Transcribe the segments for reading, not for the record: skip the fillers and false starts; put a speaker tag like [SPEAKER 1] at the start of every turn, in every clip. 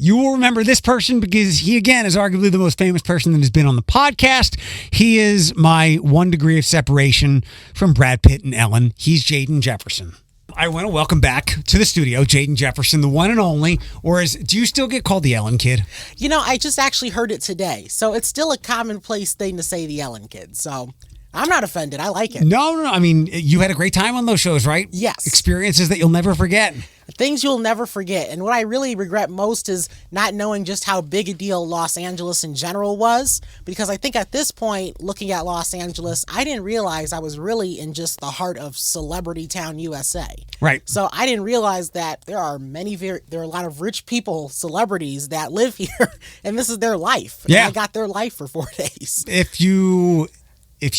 [SPEAKER 1] You will remember this person because he, again, is arguably the most famous person that has been on the podcast. He is my 1 degree of separation from Brad Pitt and Ellen. He's Jaden Jefferson. I want to welcome back to the studio Jaden Jefferson, the one and only, or do you still get called the Ellen Kid?
[SPEAKER 2] You know, I just actually heard it today, so it's still a commonplace thing to say the Ellen Kid, so I'm not offended. I like it.
[SPEAKER 1] No. I mean, you had a great time on those shows, right?
[SPEAKER 2] Yes.
[SPEAKER 1] Experiences that you'll never forget.
[SPEAKER 2] Things you'll never forget. And what I really regret most is not knowing just how big a deal Los Angeles in general was. Because I think at this point, looking at Los Angeles, I didn't realize I was really in just the heart of celebrity town USA.
[SPEAKER 1] Right.
[SPEAKER 2] So I didn't realize that there are a lot of rich people, celebrities that live here, and this is their life.
[SPEAKER 1] Yeah.
[SPEAKER 2] And I got their life for 4 days.
[SPEAKER 1] If you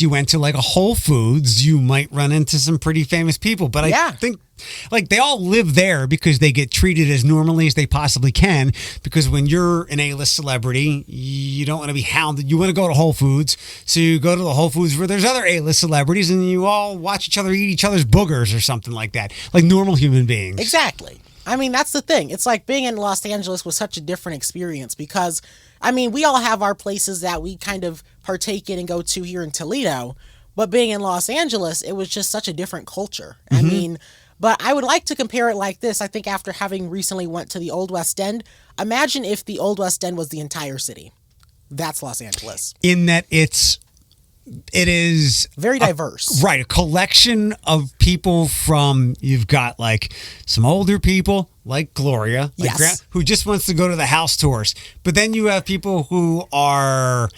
[SPEAKER 1] went to like a Whole Foods, you might run into some pretty famous people. But I think like they all live there because they get treated as normally as they possibly can. Because when you're an A-list celebrity, you don't want to be hounded. You want to go to Whole Foods. So you go to the Whole Foods where there's other A-list celebrities and you all watch each other eat each other's boogers or something like that. Like normal human beings.
[SPEAKER 2] Exactly. I mean, that's the thing. It's like being in Los Angeles was such a different experience because, I mean, we all have our places that we kind of partake in and go to here in Toledo, but being in Los Angeles, it was just such a different culture. Mm-hmm. I mean, but I would like to compare it like this. I think after having recently went to the Old West End, imagine if the Old West End was the entire city. That's Los Angeles.
[SPEAKER 1] In that it is
[SPEAKER 2] very diverse.
[SPEAKER 1] Right. A collection of people from, you've got like some older people like Gloria,
[SPEAKER 2] yes,
[SPEAKER 1] who just wants to go to the house tours. But then you have people who are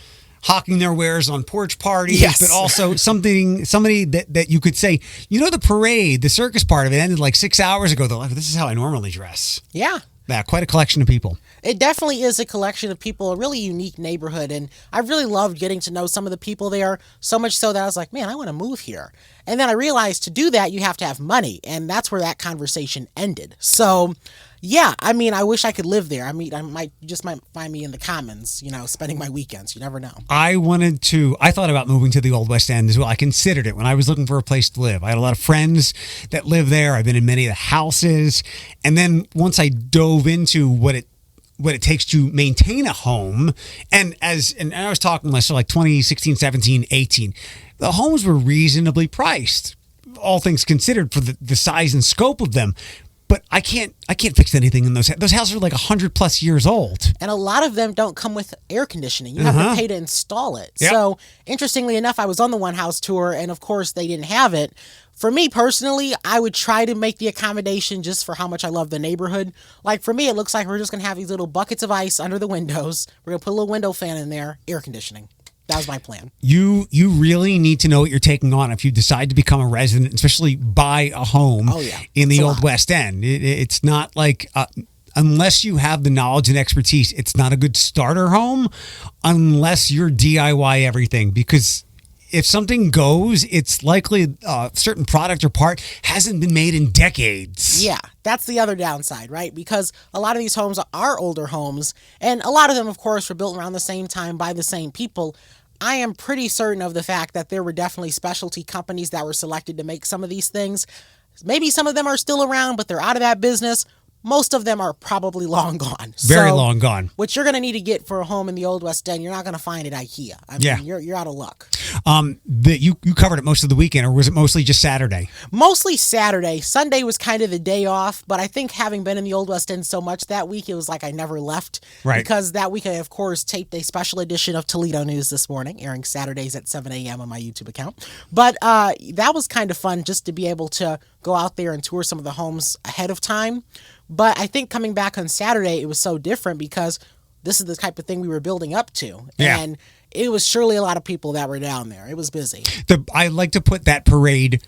[SPEAKER 1] hawking their wares on porch parties,
[SPEAKER 2] yes,
[SPEAKER 1] but also somebody that you could say, you know, the parade, the circus part of it ended like 6 hours ago. They're like, this is how I normally dress.
[SPEAKER 2] Yeah.
[SPEAKER 1] Yeah, quite a collection of people.
[SPEAKER 2] It definitely is a collection of people, a really unique neighborhood, and I really loved getting to know some of the people there, so much so that I was like, man, I want to move here. And then I realized to do that, you have to have money, and that's where that conversation ended. So, yeah, I mean, I wish I could live there. I mean, you just might find me in the Commons, you know, spending my weekends. You never know.
[SPEAKER 1] I thought about moving to the Old West End as well. I considered it when I was looking for a place to live. I had a lot of friends that live there. I've been in many of the houses. And then once I dove into what it takes to maintain a home, and I was talking like 2016, 17, 18, the homes were reasonably priced, all things considered, for the size and scope of them. But I can't fix anything in those houses are like 100+ years old.
[SPEAKER 2] And a lot of them don't come with air conditioning. You have to pay to install it. Yep. So interestingly enough, I was on the one house tour and of course they didn't have it. For me personally, I would try to make the accommodation just for how much I love the neighborhood. Like for me, it looks like we're just going to have these little buckets of ice under the windows. We're going to put a little window fan in there, air conditioning. That was my plan.
[SPEAKER 1] You really need to know what you're taking on if you decide to become a resident, especially buy a home in the Old West End. It's not like, unless you have the knowledge and expertise, it's not a good starter home unless you're DIY everything. Because if something goes, it's likely a certain product or part hasn't been made in decades.
[SPEAKER 2] Yeah, that's the other downside, right? Because a lot of these homes are older homes, and a lot of them, of course, were built around the same time by the same people. I am pretty certain of the fact that there were definitely specialty companies that were selected to make some of these things. Maybe some of them are still around, but they're out of that business. Most of them are probably long gone.
[SPEAKER 1] Very long gone.
[SPEAKER 2] What you're going to need to get for a home in the Old West End, you're not going to find at IKEA. I mean, you're out of luck.
[SPEAKER 1] You covered it most of the weekend, or was it mostly just Saturday?
[SPEAKER 2] Mostly Saturday. Sunday was kind of the day off, but I think having been in the Old West End so much that week, it was like I never left.
[SPEAKER 1] Right.
[SPEAKER 2] Because that week I, of course, taped a special edition of Toledo News this morning, airing Saturdays at 7 a.m. on my YouTube account. But that was kind of fun just to be able to go out there and tour some of the homes ahead of time. But I think coming back on Saturday, it was so different because this is the type of thing we were building up to.
[SPEAKER 1] Yeah.
[SPEAKER 2] And it was surely a lot of people that were down there. It was busy.
[SPEAKER 1] I like to put that parade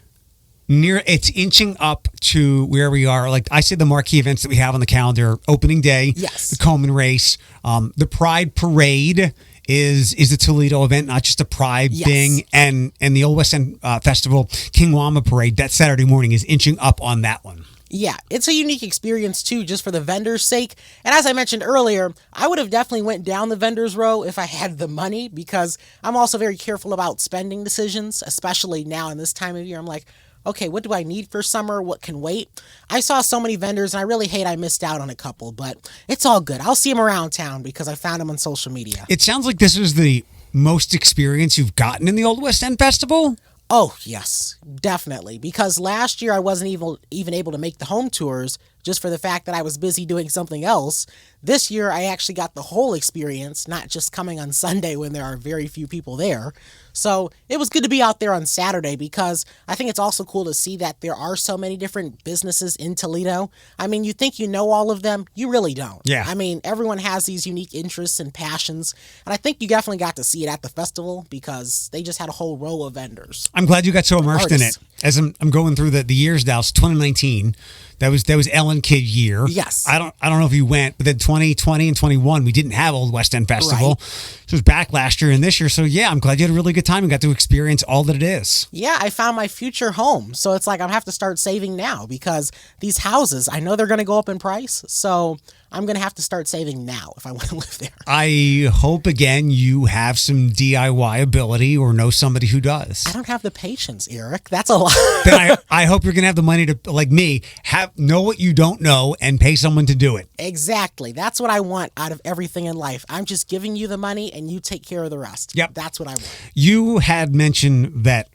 [SPEAKER 1] it's inching up to where we are. Like I said, the marquee events that we have on the calendar, opening day,
[SPEAKER 2] yes,
[SPEAKER 1] the Coleman race, the Pride Parade is a Toledo event, not just a Pride thing, and the Old West End Festival, King Wama Parade, that Saturday morning is inching up on that one.
[SPEAKER 2] Yeah, it's a unique experience too, just for the vendors' sake. And as I mentioned earlier, I would have definitely went down the vendors' row if I had the money, because I'm also very careful about spending decisions, especially now in this time of year. I'm like, okay, what do I need for summer? What can wait? I saw so many vendors and I really hate I missed out on a couple, but it's all good. I'll see them around town because I found them on social media.
[SPEAKER 1] It sounds like this is the most experience you've gotten in the Old West End Festival.
[SPEAKER 2] Oh, yes, definitely. Because last year I wasn't even able to make the home tours just for the fact that I was busy doing something else. This year I actually got the whole experience, not just coming on Sunday when there are very few people there. So it was good to be out there on Saturday because I think it's also cool to see that there are so many different businesses in Toledo. I mean, you think you know all of them. You really don't.
[SPEAKER 1] Yeah.
[SPEAKER 2] I mean, everyone has these unique interests and passions. And I think you definitely got to see it at the festival because they just had a whole row of vendors.
[SPEAKER 1] I'm glad you got so immersed in it. As I'm going through the years now, it's 2019. That was Ellen Kidd year.
[SPEAKER 2] Yes.
[SPEAKER 1] I don't know if you went, but then 2020 and 21 we didn't have Old West End Festival.
[SPEAKER 2] Right.
[SPEAKER 1] So it was back last year and this year. So yeah, I'm glad you had a really good time and got to experience all that it is.
[SPEAKER 2] Yeah, I found my future home. So it's like I have to start saving now because these houses, I know they're going to go up in price. So I'm going to have to start saving now if I want to live there.
[SPEAKER 1] I hope, again, you have some DIY ability or know somebody who does.
[SPEAKER 2] I don't have the patience, Eric. That's a lot.
[SPEAKER 1] Then I hope you're going to have the money to, like me, know what you don't know and pay someone to do it.
[SPEAKER 2] Exactly. That's what I want out of everything in life. I'm just giving you the money and you take care of the rest.
[SPEAKER 1] Yep.
[SPEAKER 2] That's what I want.
[SPEAKER 1] You had mentioned that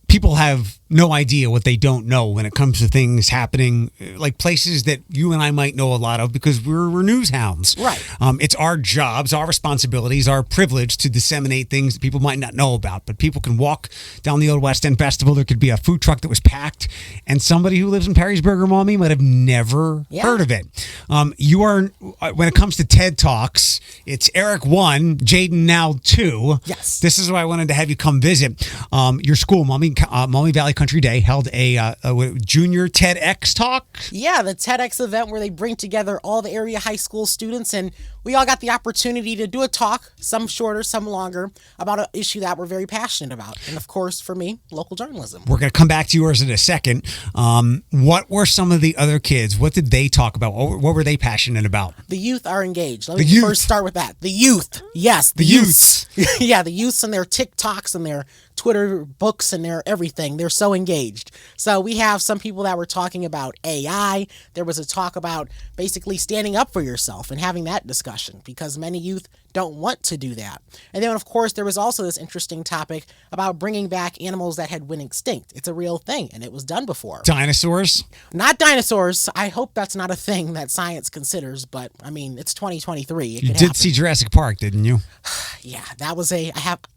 [SPEAKER 1] people have no idea what they don't know when it comes to things happening, like places that you and I might know a lot of because we're news hounds.
[SPEAKER 2] Right.
[SPEAKER 1] It's our jobs, our responsibilities, our privilege to disseminate things that people might not know about. But people can walk down the Old West End Festival. There could be a food truck that was packed, and somebody who lives in Perrysburg or Maumee might have never heard of it. You are, when it comes to TED Talks, it's Eric 1, Jaden now 2.
[SPEAKER 2] Yes.
[SPEAKER 1] This is why I wanted to have you come visit. Your school, Maumee Valley Country Day, held a junior TEDx talk.
[SPEAKER 2] Yeah, the TEDx event where they bring together all the area high school students, and we all got the opportunity to do a talk, some shorter, some longer, about an issue that we're very passionate about. And of course, for me, local journalism.
[SPEAKER 1] We're going to come back to yours in a second. What were some of the other kids? What did they talk about? What were they passionate about?
[SPEAKER 2] The youth are engaged. Let me first start with that. The youth. Yes, the
[SPEAKER 1] youths.
[SPEAKER 2] Yeah, the youths and their TikToks and their Twitter books and their everything. They're so engaged. So we have some people that were talking about AI. There was a talk about basically standing up for yourself and having that discussion because many youth don't want to do that. And then, of course, there was also this interesting topic about bringing back animals that had went extinct. It's a real thing, and it was done before.
[SPEAKER 1] Dinosaurs?
[SPEAKER 2] Not dinosaurs. I hope that's not a thing that science considers, but, I mean, it's 2023.
[SPEAKER 1] You did see Jurassic Park, didn't you?
[SPEAKER 2] Yeah, that was I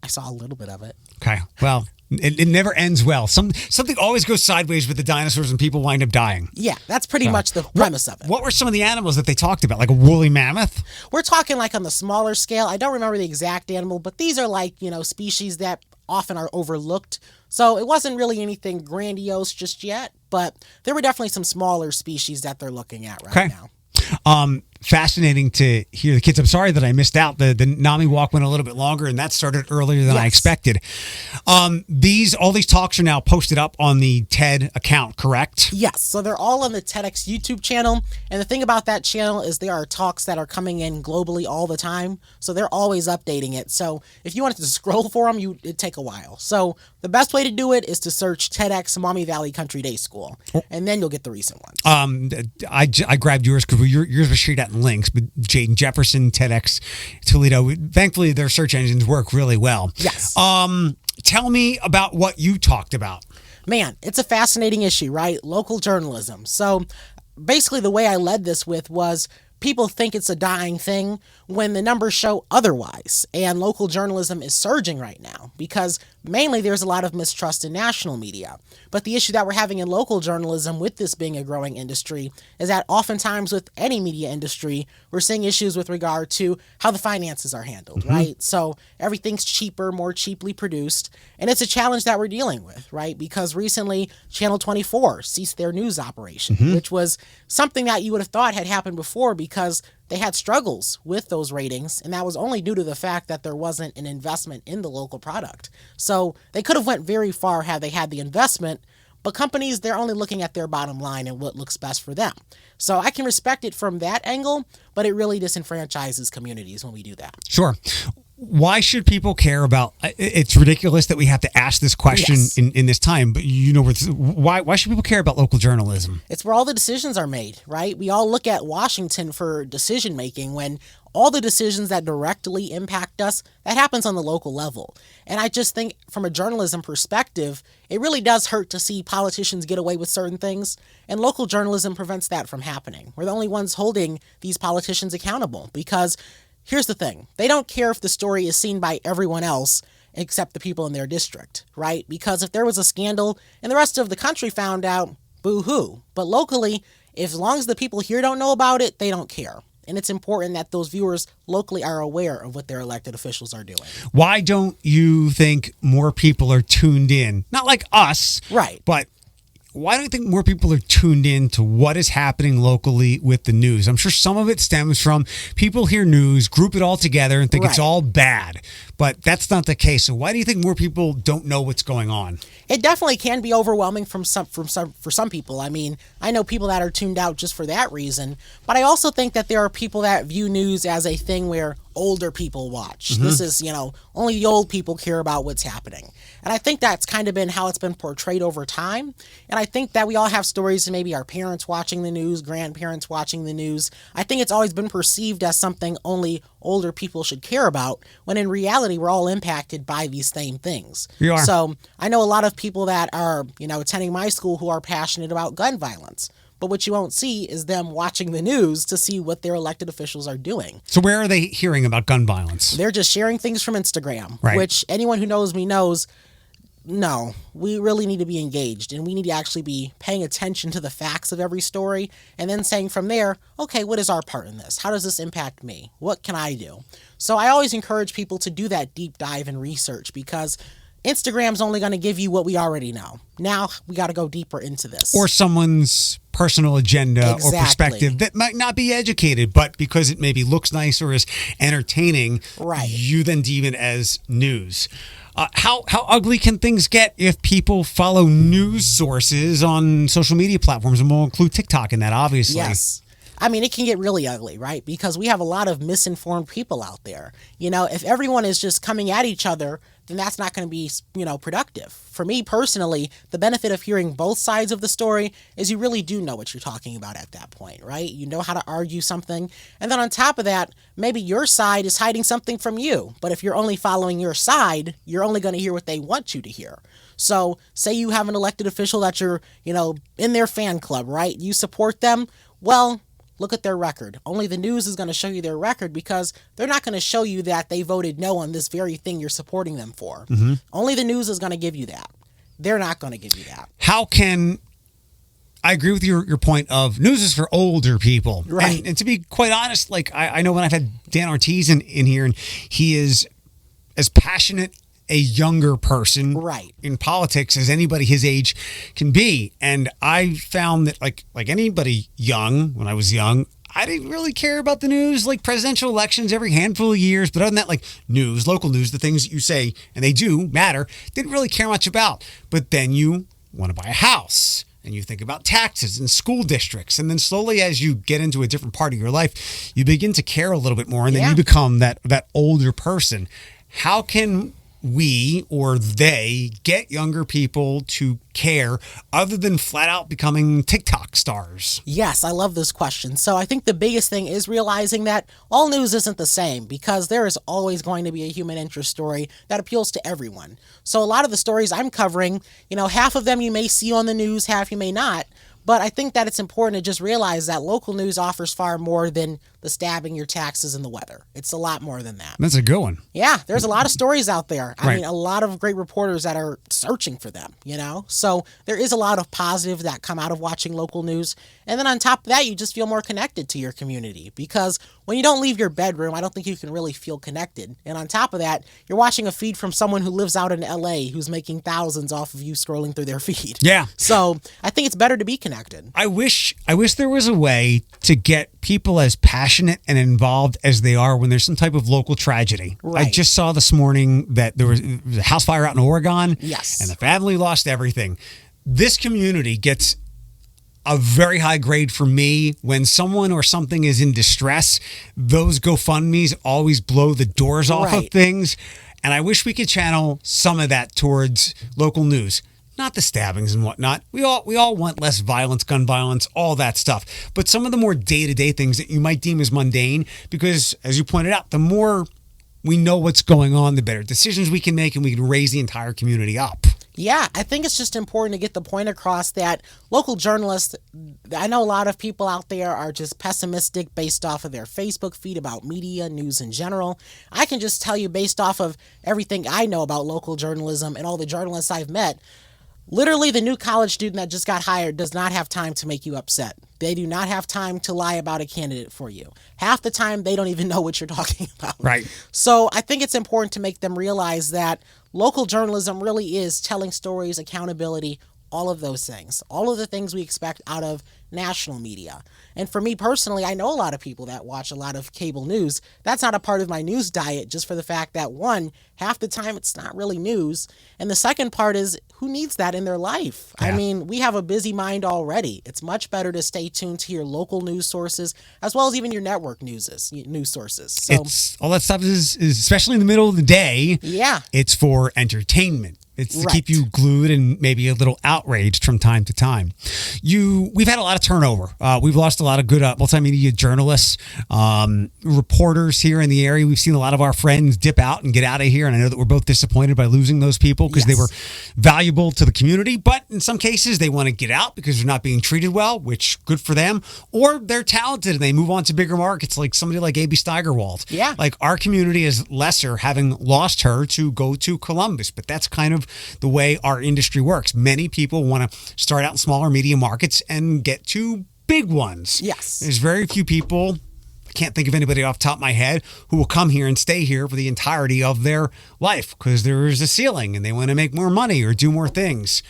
[SPEAKER 2] saw a little bit of it.
[SPEAKER 1] Okay, well, it never ends well. Something always goes sideways with the dinosaurs and people wind up dying.
[SPEAKER 2] Yeah, that's pretty much the premise of it.
[SPEAKER 1] What were some of the animals that they talked about? Like a woolly mammoth?
[SPEAKER 2] We're talking like on the smaller scale. I don't remember the exact animal, but these are like, species that often are overlooked. So it wasn't really anything grandiose just yet, but there were definitely some smaller species that they're looking at right now.
[SPEAKER 1] Fascinating to hear the kids. I'm sorry that I missed out. The NAMI walk went a little bit longer, and that started earlier than I expected. All these talks are now posted up on the TED account, correct?
[SPEAKER 2] Yes. So they're all on the TEDx YouTube channel. And the thing about that channel is there are talks that are coming in globally all the time. So they're always updating it. So if you wanted to scroll for them, it'd take a while. So the best way to do it is to search TEDx Maumee Valley Country Day School, and then you'll get the recent ones.
[SPEAKER 1] I grabbed yours because yours was shared out in links, but Jaden Jefferson, TEDx Toledo, thankfully their search engines work really well.
[SPEAKER 2] Yes.
[SPEAKER 1] Tell me about what you talked about.
[SPEAKER 2] Man, it's a fascinating issue, right? Local journalism. So basically the way I led this was people think it's a dying thing when the numbers show otherwise. And local journalism is surging right now because mainly there's a lot of mistrust in national media. But the issue that we're having in local journalism with this being a growing industry is that oftentimes with any media industry, we're seeing issues with regard to how the finances are handled, right? So everything's cheaper, more cheaply produced. And it's a challenge that we're dealing with, right? Because recently Channel 24 ceased their news operation, which was something that you would have thought had happened before because they had struggles with those ratings, and that was only due to the fact that there wasn't an investment in the local product. So they could have went very far had they had the investment, but companies, they're only looking at their bottom line and what looks best for them. So I can respect it from that angle, but it really disenfranchises communities when we do that.
[SPEAKER 1] Sure. Why should people care about? It's ridiculous that we have to ask this question in this time, but why should people care about local journalism?
[SPEAKER 2] It's where all the decisions are made, right? We all look at Washington for decision making when all the decisions that directly impact us, that happens on the local level. And I just think from a journalism perspective, it really does hurt to see politicians get away with certain things, and local journalism prevents that from happening. We're the only ones holding these politicians accountable because here's the thing. They don't care if the story is seen by everyone else except the people in their district, right? Because if there was a scandal and the rest of the country found out, boo-hoo. But locally, as long as the people here don't know about it, they don't care. And it's important that those viewers locally are aware of what their elected officials are doing.
[SPEAKER 1] Why don't you think more people are tuned in? Not like us,
[SPEAKER 2] right?
[SPEAKER 1] But why don't you think more people are tuned in to what is happening locally with the news? I'm sure some of it stems from people hear news, group it all together, and think it's all bad. But that's not the case. So why do you think more people don't know what's going on?
[SPEAKER 2] It definitely can be overwhelming for some people. I mean, I know people that are tuned out just for that reason. But I also think that there are people that view news as a thing where older people watch. This is, only the old people care about what's happening. And I think that's kind of been how it's been portrayed over time. And I think that we all have stories of maybe our parents watching the news, grandparents watching the news. I think it's always been perceived as something only older people should care about, when in reality, we're all impacted by these same things.
[SPEAKER 1] We are.
[SPEAKER 2] So I know a lot of people that are, attending my school who are passionate about gun violence. But what you won't see is them watching the news to see what their elected officials are doing.
[SPEAKER 1] So where are they hearing about gun violence?
[SPEAKER 2] They're just sharing things from Instagram,
[SPEAKER 1] right.
[SPEAKER 2] Which anyone who knows me knows, no, we really need to be engaged, and we need to actually be paying attention to the facts of every story and then saying from there, okay, what is our part in this? How does this impact me? What can I do? So I always encourage people to do that deep dive and research, because Instagram's only going to give you what we already know. Now we got to go deeper into this.
[SPEAKER 1] Or someone's personal agenda or perspective that might not be educated, but because it maybe looks nice or is entertaining, you then deem it as news. How ugly can things get if people follow news sources on social media platforms? And we'll include TikTok in that, obviously.
[SPEAKER 2] Yes. I mean, it can get really ugly, right? Because we have a lot of misinformed people out there. If everyone is just coming at each other, then that's not going to be, productive. For me personally, the benefit of hearing both sides of the story is you really do know what you're talking about at that point, right? You know how to argue something. And then on top of that, maybe your side is hiding something from you. But if you're only following your side, you're only going to hear what they want you to hear. So say you have an elected official that you're, in their fan club, right? You support them. Well, look at their record. Only the news is going to show you their record, because they're not going to show you that they voted no on this very thing you're supporting them for. Only the news is going to give you that. They're not going to give you that.
[SPEAKER 1] I agree with your point of news is for older people.
[SPEAKER 2] Right.
[SPEAKER 1] And to be quite honest, like I know when I've had Dan Ortiz in here, and he is as passionate a younger person in politics as anybody his age can be. And I found that like anybody young, when I was young, I didn't really care about the news, like presidential elections every handful of years. But other than that, like news, local news, the things that you say, and they do matter, didn't really care much about. But then you want to buy a house, and you think about taxes and school districts. And then slowly, as you get into a different part of your life, you begin to care a little bit more. And then you become that older person. How can we or they get younger people to care other than flat out becoming TikTok stars?
[SPEAKER 2] Yes, I love this question. So I think the biggest thing is realizing that all news isn't the same, because there is always going to be a human interest story that appeals to everyone. So a lot of the stories I'm covering, half of them you may see on the news, half you may not. But I think that it's important to just realize that local news offers far more than the stabbing, your taxes, and the weather. It's a lot more than that.
[SPEAKER 1] That's a good one.
[SPEAKER 2] Yeah, there's a lot of stories out there. I mean, a lot of great reporters that are searching for them, So there is a lot of positive that come out of watching local news. And then on top of that, you just feel more connected to your community, because when you don't leave your bedroom, I don't think you can really feel connected. And on top of that, you're watching a feed from someone who lives out in LA who's making thousands off of you scrolling through their feed.
[SPEAKER 1] Yeah.
[SPEAKER 2] So I think it's better to be connected.
[SPEAKER 1] I wish there was a way to get people as passionate and involved as they are when there's some type of local tragedy.
[SPEAKER 2] Right.
[SPEAKER 1] I just saw this morning that there was a house fire out in Oregon.
[SPEAKER 2] Yes.
[SPEAKER 1] And the family lost everything. This community gets a very high grade for me. When someone or something is in distress, those GoFundMes always blow the doors off of things. And I wish we could channel some of that towards local news. Not the stabbings and whatnot. We all want less violence, gun violence, all that stuff. But some of the more day-to-day things that you might deem as mundane, because as you pointed out, the more we know what's going on, the better decisions we can make, and we can raise the entire community up.
[SPEAKER 2] Yeah, I think it's just important to get the point across that local journalists, I know a lot of people out there are just pessimistic based off of their Facebook feed about media, news in general. I can just tell you based off of everything I know about local journalism and all the journalists I've met, literally the new college student that just got hired does not have time to make you upset. They do not have time to lie about a candidate for you. Half the time, they don't even know what you're talking about.
[SPEAKER 1] Right.
[SPEAKER 2] So I think it's important to make them realize that local journalism really is telling stories, accountability, all of those things. All of the things we expect out of national media. And for me personally, I know a lot of people that watch a lot of cable news. That's not a part of my news diet, just for the fact that, one, half the time it's not really news. And the second part is, who needs that in their life? Yeah. I mean, we have a busy mind already. It's much better to stay tuned to your local news sources, as well as even your network news sources. So
[SPEAKER 1] all that stuff is especially in the middle of the day.
[SPEAKER 2] Yeah.
[SPEAKER 1] It's for entertainment. It's to keep you glued and maybe a little outraged from time to time. We've had a lot of turnover. We've lost a lot of good multimedia journalists, reporters here in the area. We've seen a lot of our friends dip out and get out of here. And I know that we're both disappointed by losing those people because they were valuable to the community. But in some cases, they want to get out because they're not being treated well, which good for them. Or they're talented and they move on to bigger markets, like somebody like A.B. Steigerwald.
[SPEAKER 2] Yeah.
[SPEAKER 1] Like our community is lesser, having lost her to go to Columbus. But that's kind of the way our industry works. Many people want to start out in smaller media markets and get to big ones.
[SPEAKER 2] Yes.
[SPEAKER 1] There's very few people, I can't think of anybody off the top of my head, who will come here and stay here for the entirety of their life because there is a ceiling and they want to make more money or do more things.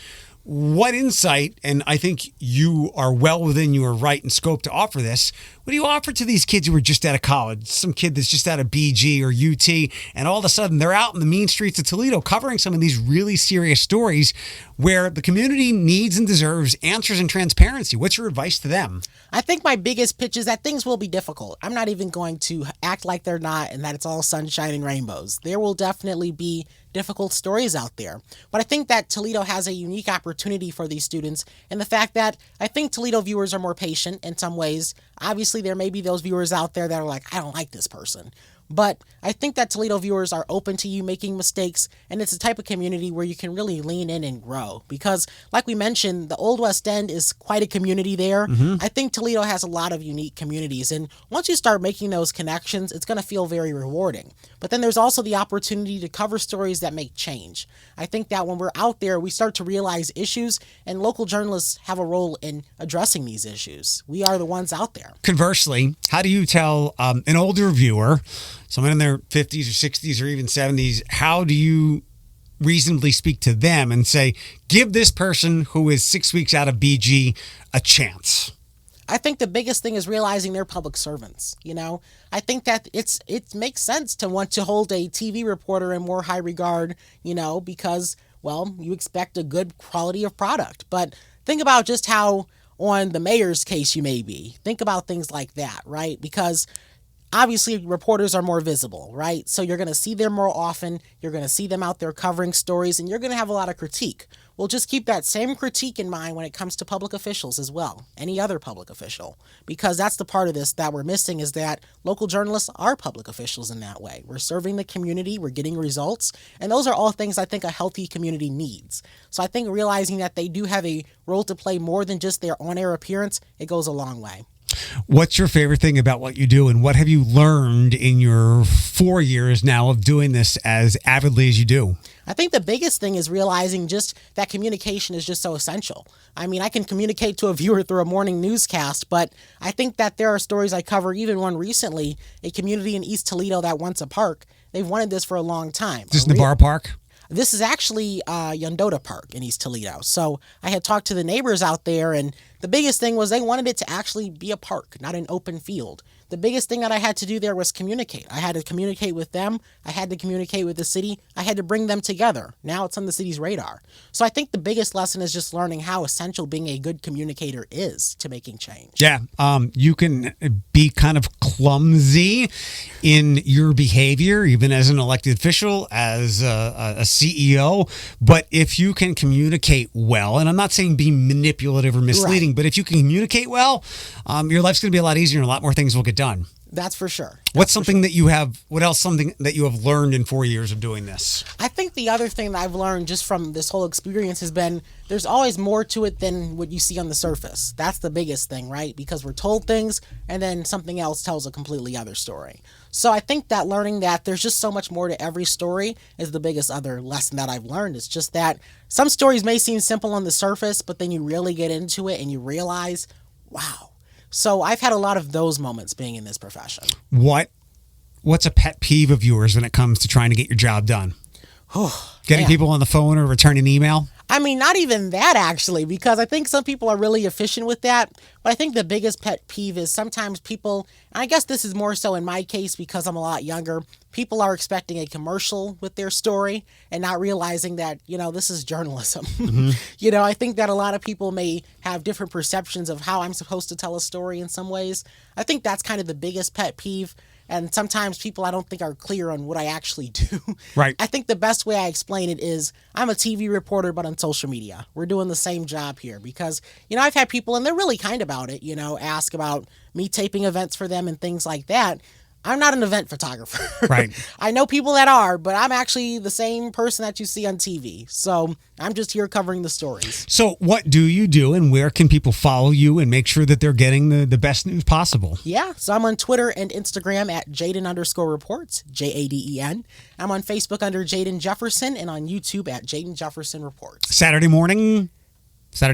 [SPEAKER 1] What insight, and I think you are well within your right and scope to offer this, what do you offer to these kids who are just out of college? Some kid that's just out of BG or UT, and all of a sudden they're out in the mean streets of Toledo covering some of these really serious stories where the community needs and deserves answers and transparency. What's your advice to them?
[SPEAKER 2] I think my biggest pitch is that things will be difficult. I'm not even going to act like they're not and that it's all sunshine and rainbows. There will definitely be difficult stories out there. But I think that Toledo has a unique opportunity for these students, and the fact that I think Toledo viewers are more patient in some ways. Obviously, there may be those viewers out there that are like, I don't like this person. But I think that Toledo viewers are open to you making mistakes, and it's a type of community where you can really lean in and grow. Because, like we mentioned, the Old West End is quite a community there. Mm-hmm. I think Toledo has a lot of unique communities, and once you start making those connections, it's going to feel very rewarding. But then there's also the opportunity to cover stories that make change. I think that when we're out there, we start to realize issues, and local journalists have a role in addressing these issues. We are the ones out there.
[SPEAKER 1] Conversely, how do you tell an older viewer, someone in their 50s or 60s or even 70s, how do you reasonably speak to them and say, give this person who is 6 weeks out of BG a chance?
[SPEAKER 2] I think the biggest thing is realizing they're public servants. You know, I think that it makes sense to want to hold a TV reporter in more high regard, you know, because, well, you expect a good quality of product. But think about just how on the mayor's case you may be. Think about things like that, right? Because obviously, reporters are more visible, right? So you're going to see them more often. You're going to see them out there covering stories, and you're going to have a lot of critique. Well, just keep that same critique in mind when it comes to public officials as well, any other public official, because that's the part of this that we're missing, is that local journalists are public officials in that way. We're serving the community, we're getting results, and those are all things I think a healthy community needs. So I think realizing that they do have a role to play more than just their on-air appearance, it goes a long way.
[SPEAKER 1] What's your favorite thing about what you do, and what have you learned in your 4 years now of doing this as avidly as you do?
[SPEAKER 2] I think the biggest thing is realizing just that communication is just so essential. I mean, I can communicate to a viewer through a morning newscast, but I think that there are stories I cover, even one recently, a community in East Toledo that wants a park. They've wanted this for a long time.
[SPEAKER 1] Is this Navarre Park?
[SPEAKER 2] This is actually Yondota Park in East Toledo. So I had talked to the neighbors out there, and the biggest thing was they wanted it to actually be a park, not an open field. the biggest thing that I had to do there was communicate. I had to communicate with them. I had to communicate with the city. I had to bring them together. Now it's on the city's radar. So I think the biggest lesson is just learning how essential being a good communicator is to making change.
[SPEAKER 1] Yeah. You can be kind of clumsy in your behavior, even as an elected official, as a CEO. But if you can communicate well, and I'm not saying be manipulative or misleading,
[SPEAKER 2] Right.
[SPEAKER 1] but if you can communicate well, your life's going to be a lot easier and a lot more things will get done.
[SPEAKER 2] That's for sure.
[SPEAKER 1] What else something that you have learned in 4 years of doing this?
[SPEAKER 2] I think the other thing that I've learned just from this whole experience has been there's always more to it than what you see on the surface. That's the biggest thing, right? Because we're told things and then something else tells a completely other story. So I think that learning that there's just so much more to every story is the biggest other lesson that I've learned. It's just that some stories may seem simple on the surface, but then you really get into it and you realize, wow. So I've had a lot of those moments being in this profession.
[SPEAKER 1] What's a pet peeve of yours when it comes to trying to get your job done? Getting
[SPEAKER 2] Man.
[SPEAKER 1] people on the phone or returning email?
[SPEAKER 2] I mean, not even that actually, because I think some people are really efficient with that. But I think the biggest pet peeve is sometimes people, and I guess this is more so in my case because I'm a lot younger, people are expecting a commercial with their story and not realizing that, this is journalism. I think that a lot of people may have different perceptions of how I'm supposed to tell a story in some ways. I think that's kind of the biggest pet peeve. And sometimes people I don't think are clear on what I actually do.
[SPEAKER 1] Right.
[SPEAKER 2] I think the best way I explain it is I'm a TV reporter, but on social media. We're doing the same job here because, I've had people, and they're really kind about it, ask about me taping events for them and things like that. I'm not an event photographer.
[SPEAKER 1] Right.
[SPEAKER 2] I know people that are, but I'm actually the same person that you see on TV. So I'm just here covering the stories.
[SPEAKER 1] So what do you do and where can people follow you and make sure that they're getting the best news possible?
[SPEAKER 2] Yeah, so I'm on Twitter and Instagram at Jaden_reports, Jaden. I'm on Facebook under Jaden Jefferson and on YouTube at Jaden Jefferson Reports.
[SPEAKER 1] Saturday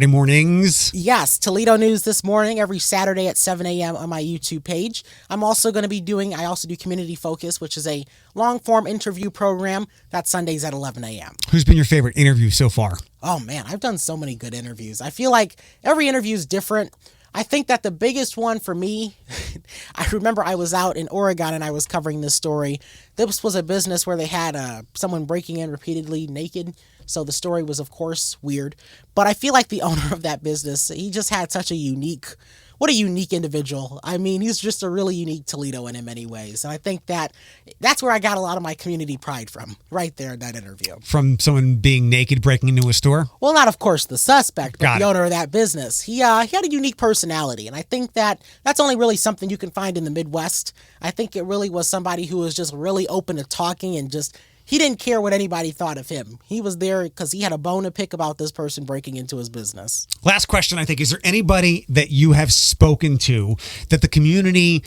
[SPEAKER 1] mornings.
[SPEAKER 2] Yes, Toledo News this morning, every Saturday at 7 a.m. on my YouTube page. I'm also going to be I also do Community Focus, which is a long-form interview program. That's Sundays at 11 a.m.
[SPEAKER 1] Who's been your favorite interview so far?
[SPEAKER 2] Oh, man, I've done so many good interviews. I feel like every interview is different. I think that the biggest one for me, I remember I was out in Oregon and I was covering this story. This was a business where they had someone breaking in repeatedly naked. So the story was, of course, weird. But I feel like the owner of that business, he just had such a unique individual. I mean, he's just a really unique Toledoan in many ways. And I think that's where I got a lot of my community pride from, right there in that interview.
[SPEAKER 1] From someone being naked breaking into a store?
[SPEAKER 2] Well, not, of course, the suspect, but
[SPEAKER 1] Got
[SPEAKER 2] the
[SPEAKER 1] it.
[SPEAKER 2] owner of that business. He had a unique personality. And I think that's only really something you can find in the Midwest. I think it really was somebody who was just really open to talking and he didn't care what anybody thought of him. He was there because he had a bone to pick about this person breaking into his business.
[SPEAKER 1] Last question, I think. Is there anybody that you have spoken to that the community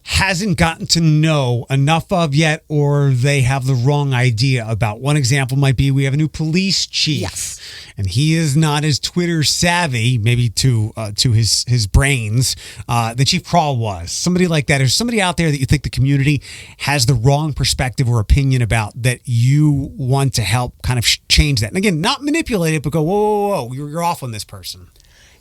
[SPEAKER 1] hasn't gotten to know enough of yet, or they have the wrong idea about? One example might be we have a new police chief.
[SPEAKER 2] Yes.
[SPEAKER 1] And he is not as Twitter savvy, maybe to his brains, than Chief Crawl was. Somebody like that. Is somebody out there that you think the community has the wrong perspective or opinion about that you want to help kind of change that? And again, not manipulate it, but go, whoa, you're off on this person.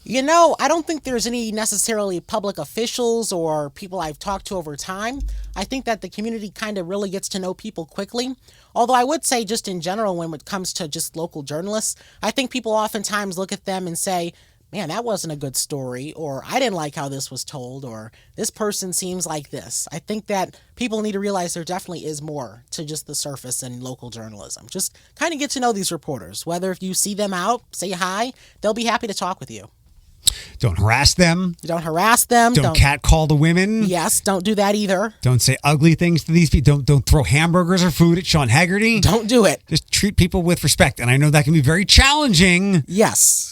[SPEAKER 2] I don't think there's any necessarily public officials or people I've talked to over time. I think that the community kind of really gets to know people quickly. Although I would say just in general, when it comes to just local journalists, I think people oftentimes look at them and say, man, that wasn't a good story, or I didn't like how this was told, or this person seems like this. I think that people need to realize there definitely is more to just the surface in local journalism. Just kind of get to know these reporters. Whether if you see them out, say hi, they'll be happy to talk with you.
[SPEAKER 1] Don't harass them.
[SPEAKER 2] Don't harass them.
[SPEAKER 1] Don't catcall the women.
[SPEAKER 2] Yes, don't do that either.
[SPEAKER 1] Don't say ugly things to these people. Don't throw hamburgers or food at Sean Haggerty.
[SPEAKER 2] Don't do it.
[SPEAKER 1] Just treat people with respect. And I know that can be very challenging.
[SPEAKER 2] Yes.